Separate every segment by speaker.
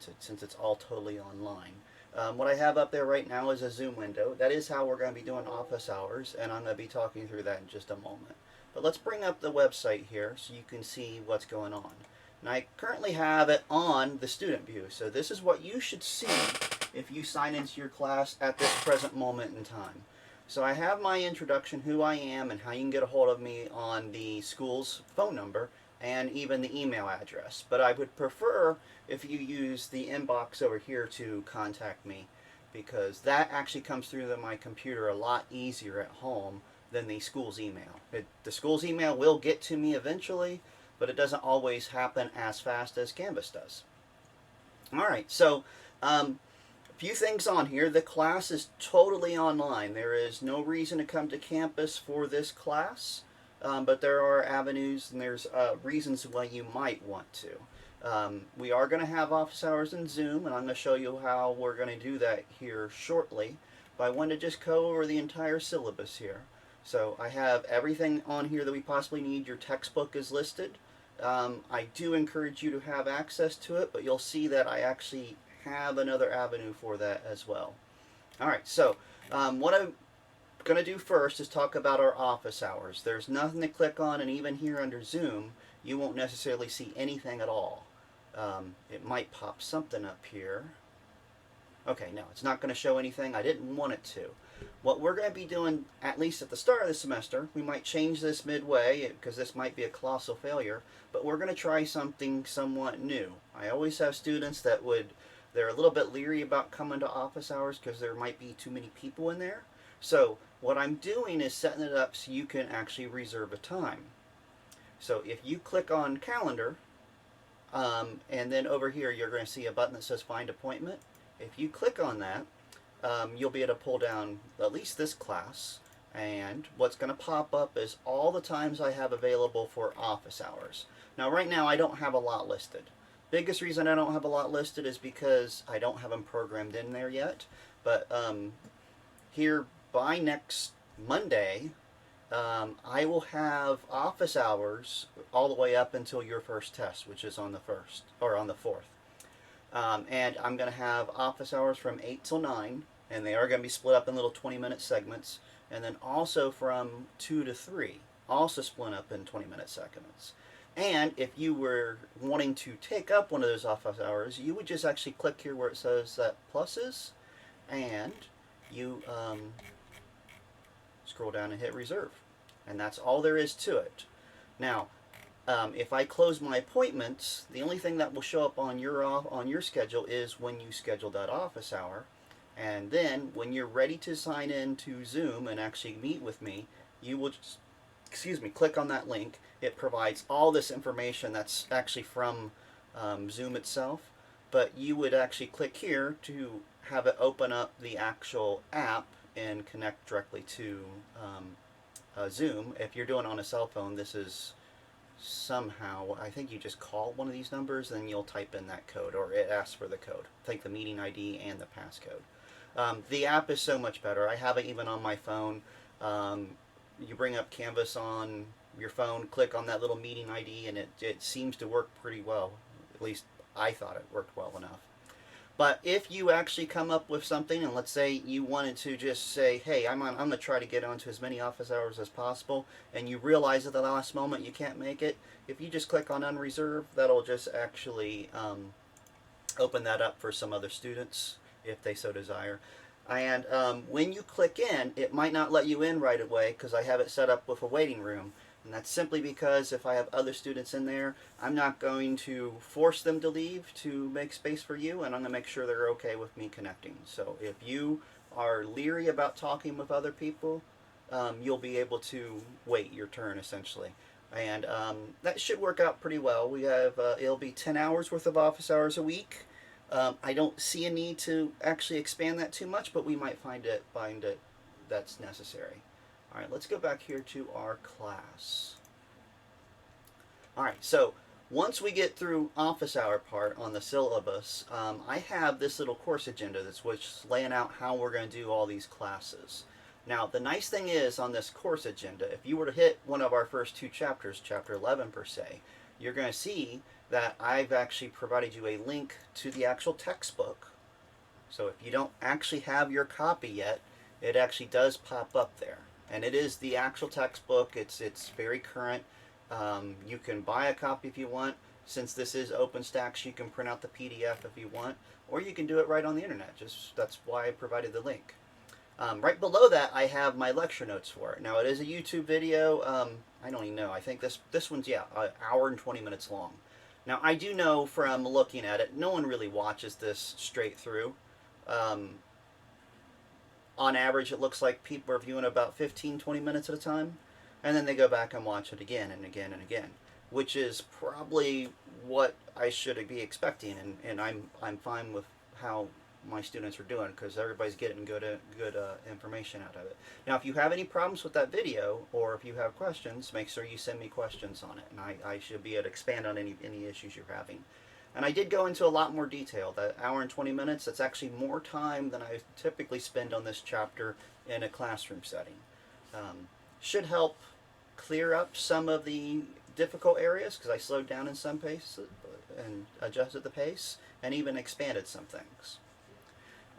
Speaker 1: implemented since it's all totally online. What I have up there right now is a Zoom window. That is how we're going to be doing office hours, and I'm going to be talking through that in just a moment. But let's bring up the website here so you can see what's going on. And I currently have it on the student view, so this is what you should see if you sign into your class at this present moment in time. So I have my introduction, who I am, and how you can get a hold of me on the school's phone number and even the email address. But I would prefer if you use the inbox over here to contact me, because that actually comes through to my computer a lot easier at home than the school's email. The school's email will get to me eventually, but it doesn't always happen as fast as Canvas does. Alright, so a few things on here. The class is totally online. There is no reason to come to campus for this class, but there are avenues and there's reasons why you might want to. We are going to have office hours in Zoom, and I'm going to show you how we're going to do that here shortly. But I want to just go over the entire syllabus here. So I have everything on here that we possibly need. Your textbook is listed. I do encourage you to have access to it, but you'll see that I actually have another avenue for that as well. Alright, so what I'm going to do first is talk about our office hours. There's nothing to click on, and even here under Zoom, you won't necessarily see anything at all. It might pop something up here. Okay, no, it's not going to show anything. I didn't want it to. What we're going to be doing, at least at the start of the semester, we might change this midway because this might be a colossal failure, but we're going to try something somewhat new. I always have students that they're a little bit leery about coming to office hours because there might be too many people in there. So what I'm doing is setting it up so you can actually reserve a time. So if you click on calendar, and then over here you're going to see a button that says find appointment. If you click on that, you'll be able to pull down at least this class, and what's going to pop up is all the times I have available for office hours. Now right now I don't have a lot listed. Biggest reason I don't have a lot listed is because I don't have them programmed in there yet, but here by next Monday I will have office hours all the way up until your first test, which is on the 1st or on the 4th. And I'm going to have office hours from 8 till 9, and they are going to be split up in little 20-minute segments, and then also from 2 to 3, also split up in 20-minute segments. And if you were wanting to take up one of those office hours, you would just actually click here where it says that pluses, and you scroll down and hit reserve. And that's all there is to it. Now, if I close my appointments, the only thing that will show up on your schedule is when you schedule that office hour. And then when you're ready to sign in to Zoom and actually meet with me, you will just, click on that link. It provides all this information that's actually from Zoom itself, but you would actually click here to have it open up the actual app and connect directly to Zoom. If you're doing it on a cell phone, this is somehow, I think you just call one of these numbers and you'll type in that code, or it asks for the code. I think the meeting ID and the passcode. The app is so much better. I have it even on my phone. You bring up Canvas on your phone, click on that little meeting ID, and it seems to work pretty well. At least I thought it worked well enough. But if you actually come up with something, and let's say you wanted to just say, hey, I'm going to try to get onto as many office hours as possible, and you realize at the last moment you can't make it, if you just click on unreserve, that'll just actually open that up for some other students if they so desire. And when you click in, it might not let you in right away because I have it set up with a waiting room. And that's simply because if I have other students in there, I'm not going to force them to leave to make space for you, and I'm going to make sure they're okay with me connecting. So if you are leery about talking with other people, you'll be able to wait your turn essentially. And that should work out pretty well. We have, it'll be 10 hours worth of office hours a week. I don't see a need to actually expand that too much, but we might find it that's necessary. Alright, let's go back here to our class. Alright, so once we get through office hour part on the syllabus, I have this little course agenda that's laying out how we're going to do all these classes. Now, the nice thing is on this course agenda, if you were to hit one of our first two chapters, chapter 11 per se, you're going to see that I've actually provided you a link to the actual textbook. So if you don't actually have your copy yet, it actually does pop up there. And it is the actual textbook. It's very current. You can buy a copy if you want. Since this is OpenStax, you can print out the PDF if you want, or you can do it right on the internet. That's why I provided the link. Right below that, I have my lecture notes for it. Now, it is a YouTube video. I don't even know. I think this one's, yeah, an hour and 20 minutes long. Now, I do know from looking at it, no one really watches this straight through. On average, it looks like people are viewing about 15-20 minutes at a time, and then they go back and watch it again and again and again, which is probably what I should be expecting, and I'm fine with how my students are doing, because everybody's getting good information out of it. Now, if you have any problems with that video, or if you have questions, make sure you send me questions on it, and I should be able to expand on any issues you're having. And I did go into a lot more detail. That hour and 20 minutes, that's actually more time than I typically spend on this chapter in a classroom setting. Should help clear up some of the difficult areas, because I slowed down in some places and adjusted the pace, and even expanded some things.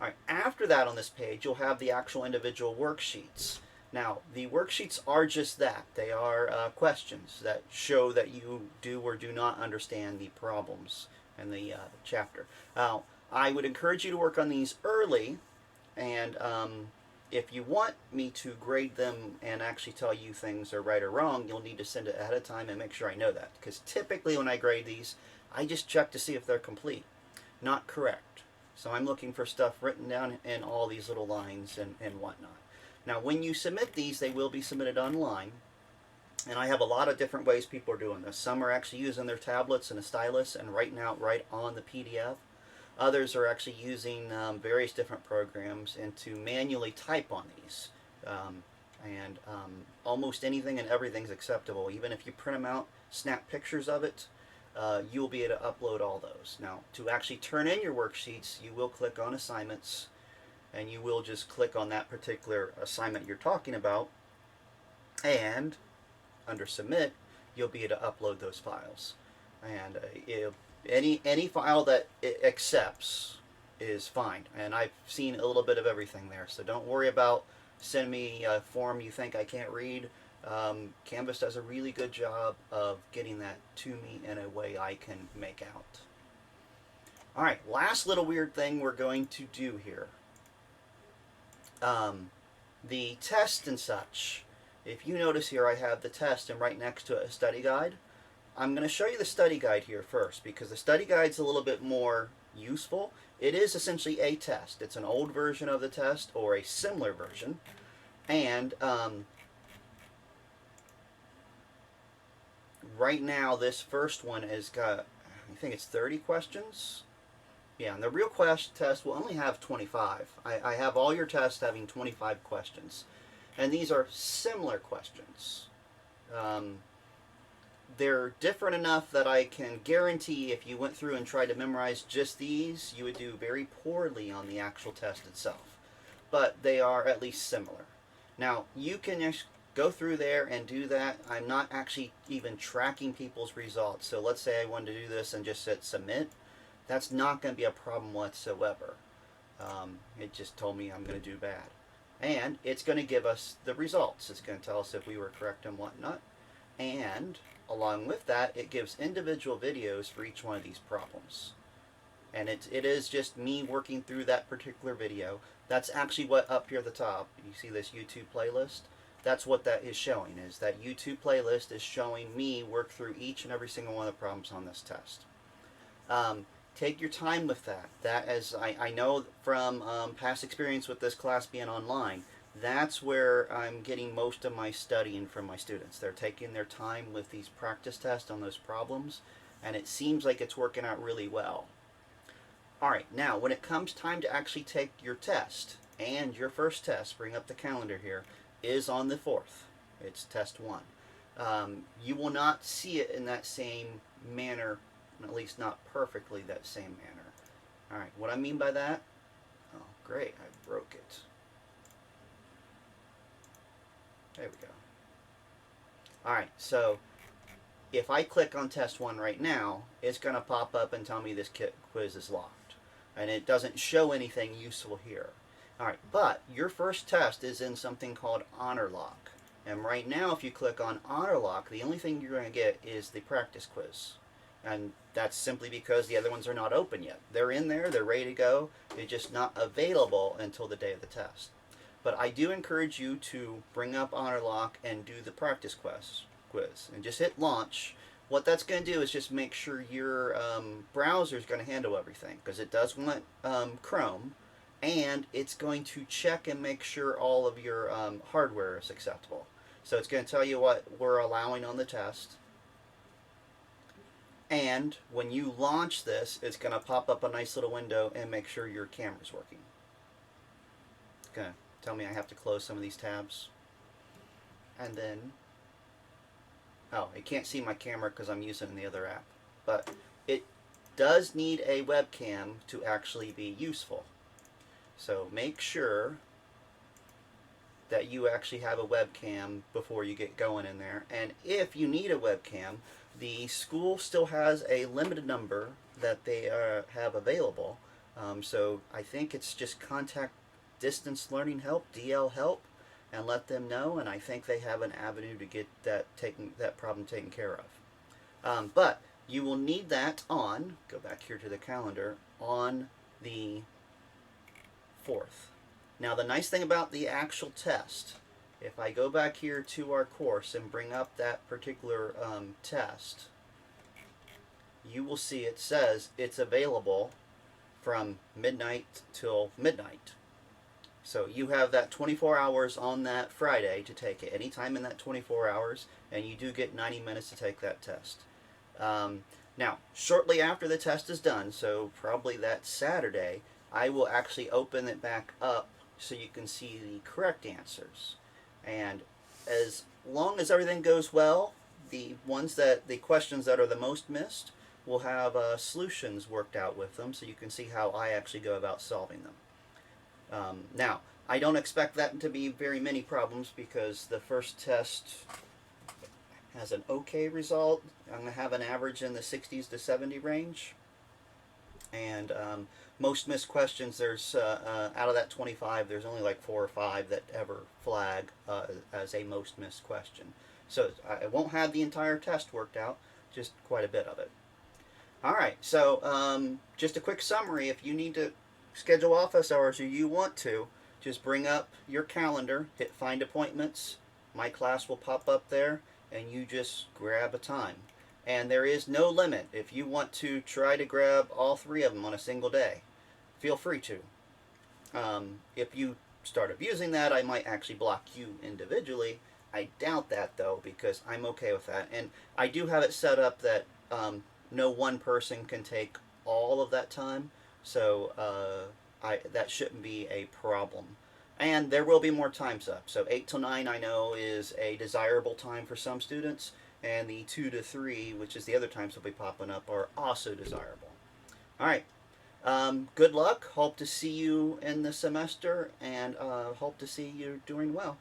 Speaker 1: All right, after that on this page, you'll have the actual individual worksheets. Now, the worksheets are just that. They are questions that show that you do or do not understand the problems in the chapter. Now, I would encourage you to work on these early, and if you want me to grade them and actually tell you things are right or wrong, you'll need to send it ahead of time and make sure I know that. Because typically when I grade these, I just check to see if they're complete, not correct. So I'm looking for stuff written down in all these little lines and whatnot. Now, when you submit these, they will be submitted online. And I have a lot of different ways people are doing this. Some are actually using their tablets and a stylus and writing out right on the PDF. Others are actually using various different programs and to manually type on these. Almost anything and everything's acceptable. Even if you print them out, snap pictures of it, you'll be able to upload all those. Now, to actually turn in your worksheets, you will click on Assignments, and you will just click on that particular assignment you're talking about, and under Submit, you'll be able to upload those files. And any file that it accepts is fine. And I've seen a little bit of everything there, so don't worry about send me a form you think I can't read. Canvas does a really good job of getting that to me in a way I can make out. All right, last little weird thing we're going to do here. The test and such. If you notice here, I have the test and right next to it a study guide. I'm going to show you the study guide here first, because the study guide's a little bit more useful. It is essentially a test. It's an old version of the test or a similar version. And right now, this first one has got, I think it's 30 questions. Yeah, and the real test will only have 25. I have all your tests having 25 questions. And these are similar questions. They're different enough that I can guarantee if you went through and tried to memorize just these, you would do very poorly on the actual test itself. But they are at least similar. Now, you can just go through there and do that. I'm not actually even tracking people's results. So let's say I wanted to do this and just said submit. That's not going to be a problem whatsoever. It just told me I'm going to do bad. And it's going to give us the results. It's going to tell us if we were correct and whatnot. And along with that, it gives individual videos for each one of these problems. And it is just me working through that particular video. That's actually what up here at the top, you see this YouTube playlist? That's what that is showing, is that YouTube playlist is showing me work through each and every single one of the problems on this test. Take your time with that. That, as I know from past experience with this class being online, that's where I'm getting most of my studying from my students. They're taking their time with these practice tests on those problems, and it seems like it's working out really well. Alright, now when it comes time to actually take your test, and your first test, bring up the calendar here, is on the 4th. It's test 1. You will not see it in that same manner, at least not perfectly that same manner. Alright, what I mean by that? Oh, great, I broke it. There we go. Alright, so if I click on test 1 right now, it's going to pop up and tell me this quiz is locked. And it doesn't show anything useful here. Alright, but your first test is in something called Honor Lock. And right now, if you click on Honor Lock, the only thing you're going to get is the practice quiz. And that's simply because the other ones are not open yet. They're in there, they're ready to go, they're just not available until the day of the test. But I do encourage you to bring up Honor Lock and do the practice quiz. And just hit launch. What that's going to do is just make sure your browser is going to handle everything, because it does want Chrome, and it's going to check and make sure all of your hardware is acceptable. So it's going to tell you what we're allowing on the test. And when you launch this, it's going to pop up a nice little window and make sure your camera's working. It's going to tell me I have to close some of these tabs. And then, oh, it can't see my camera because I'm using the other app. But it does need a webcam to actually be useful. So make sure that you actually have a webcam before you get going in there. And if you need a webcam, the school still has a limited number that they have available. So I think it's just contact Distance Learning Help, DL Help, and let them know. And I think they have an avenue to get that problem taken care of. But you will need that on, go back here to the calendar, on the 4th. Now the nice thing about the actual test, if I go back here to our course and bring up that particular test, you will see it says it's available from midnight till midnight. So you have that 24 hours on that Friday to take it, anytime in that 24 hours, and you do get 90 minutes to take that test. Now, shortly after the test is done, so probably that Saturday, I will actually open it back up so you can see the correct answers. And as long as everything goes well, the questions that are the most missed will have solutions worked out with them, so you can see how I actually go about solving them. Now, I don't expect that to be very many problems because the first test has an okay result. I'm going to have an average in the 60s to 70 range. And most missed questions, there's out of that 25, there's only like 4 or 5 that ever flag as a most missed question. So I won't have the entire test worked out, just quite a bit of it. Alright, so just a quick summary. If you need to schedule office hours or you want to, just bring up your calendar, hit find appointments, my class will pop up there, and you just grab a time. And there is no limit. If you want to try to grab all 3 of them on a single day, feel free to. If you start abusing that, I might actually block you individually. I doubt that though, because I'm okay with that. And I do have it set up that no one person can take all of that time, so that shouldn't be a problem. And there will be more times up. So 8 till 9 I know is a desirable time for some students, and the 2 to 3, which is the other times will be popping up, are also desirable. Alright, good luck. Hope to see you in the semester, and hope to see you doing well.